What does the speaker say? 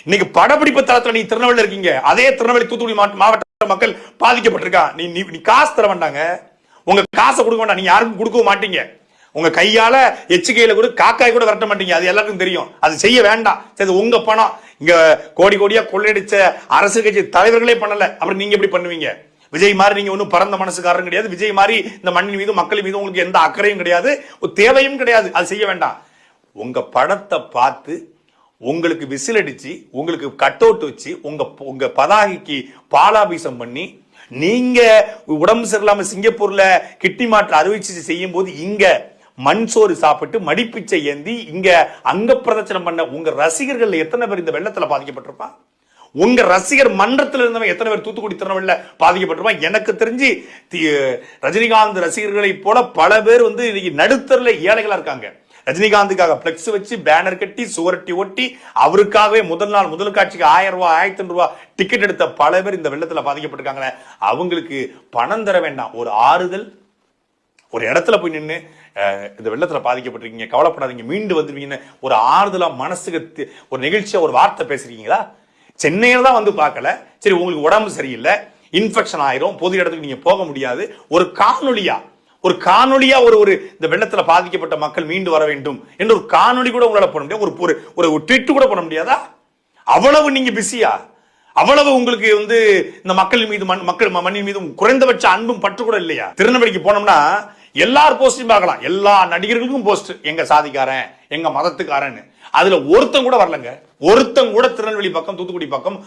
இன்னைக்கு படப்பிடிப்பு தளத்துல நீ திருநெல்வேலியில் இருக்கீங்க, அதே திருநெல்வேலி தூத்துக்குடி மாவட்ட மக்கள் பாதிக்கப்பட்டிருக்கா. நீ காசு தர வேண்டாங்க, உங்க காசை கொடுக்க வேண்டாம், நீங்க யாருக்கும் கொடுக்க மாட்டீங்க. உங்க கையால எச்சுக்கையில கூட காக்காய் கூட விரட்ட மாட்டீங்க, அது எல்லாருக்கும் தெரியும். அது செய்ய வேண்டாம். சரி, உங்க பணம் இங்க கோடி கோடியா கொள்ளையடிச்ச அரசியல் கட்சி தலைவர்களே பண்ணல, அப்புறம் நீங்க எப்படி பண்ணுவீங்க? விஜய் மாதிரி நீங்க ஒன்னும் பரந்த மனசுக்காரரும் கிடையாது. விஜய் மாதிரி இந்த மண்ணின் மீது மக்கள் மீது உங்களுக்கு எந்த அக்கறையும் கிடையாது, தேவையும் கிடையாது. அது செய்ய வேண்டாம். உங்க படத்தை பார்த்து உங்களுக்கு விசில் அடிச்சு, உங்களுக்கு கட் அவுட் வச்சு, உங்க பதாகைக்கு பாலாபிஷம் பண்ணி, நீங்க உடம்பு சரியில்லாம சிங்கப்பூர்ல கிட்னி மாற்று அறுவை சிகிச்சை செய்யும் போது இங்க மண் சோறு சாப்பிட்டு மடிப்பிச்சை ஏந்தி இங்க அங்க பிரதட்சணம் பண்ண உங்க ரசிகர்கள் எத்தனை பேர் இந்த வெள்ளத்துல பாதிக்கப்பட்டிருப்பான்? உங்க ரசிகர் மன்றத்தில் இருந்தவங்க எத்தனை பேர் தூத்துக்குடி திருநெல்வேலியில பாதிக்கப்பட்டிருப்பான்? எனக்கு தெரிஞ்சு ரஜினிகாந்த் ரசிகர்களை போல பல பேர் நடுத்தரில் ஏழைகளா இருக்காங்க. ரஜினிகாந்துக்காக பிளெக்ஸ் வச்சு பேனர் கட்டி சுவரட்டி ஒட்டி அவருக்காகவே முதல் காட்சிக்கு 1000 ரூபாய் 1500 ரூபாய் டிக்கெட் எடுத்த பல பேர் இந்த வெள்ளத்துல பாதிக்கப்பட்டிருக்காங்க. அவங்களுக்கு பணம் தர வேண்டாம், ஒரு ஆறுதல். ஒரு இடத்துல போய் நின்று இந்த வெள்ளத்துல பாதிக்கப்பட்டிருக்கீங்க, கவலைப்படாதீங்க, மீண்டு வந்துருவீங்கன்னு ஒரு ஆறுதலா மனசுக்கு ஒரு நிகழ்ச்சியா ஒரு வார்த்தை பேசுறீங்களா? சென்னையில தான் பார்க்கல, சரி உங்களுக்கு உடம்பு சரியில்லை, இன்ஃபெக்ஷன் ஆயிரும், பொது இடத்துக்கு நீங்க போக முடியாது, ஒரு காணொலியா ஒரு இந்த வெள்ளத்துல பாதிக்கப்பட்ட மக்கள் மீண்டு வர வேண்டும் என்று ஒரு காணொலி கூட உங்களால பண்ண முடியாது, ஒரு ட்வீட் கூட பண்ண முடியாதா? அவ்வளவு நீங்க பிஸியா? அவ்வளவு உங்களுக்கு இந்த மக்கள் மீது மண்ணின் மீது குறைந்தபட்ச அன்பும் பற்று கூட இல்லையா? திருநெல்வேலிக்கு போனோம்னா எல்லார் போஸ்டையும் பார்க்கலாம், எல்லா நடிகர்களுக்கும் போஸ்ட், எங்க சாதிக்காரன், எங்க மதத்துக்காரன். அதுல ஒருத்தன் கூட வரலங்க, ஒருத்தன் கூட திருநெல்வேலி பக்கம் தூத்துக்குடி பக்கம்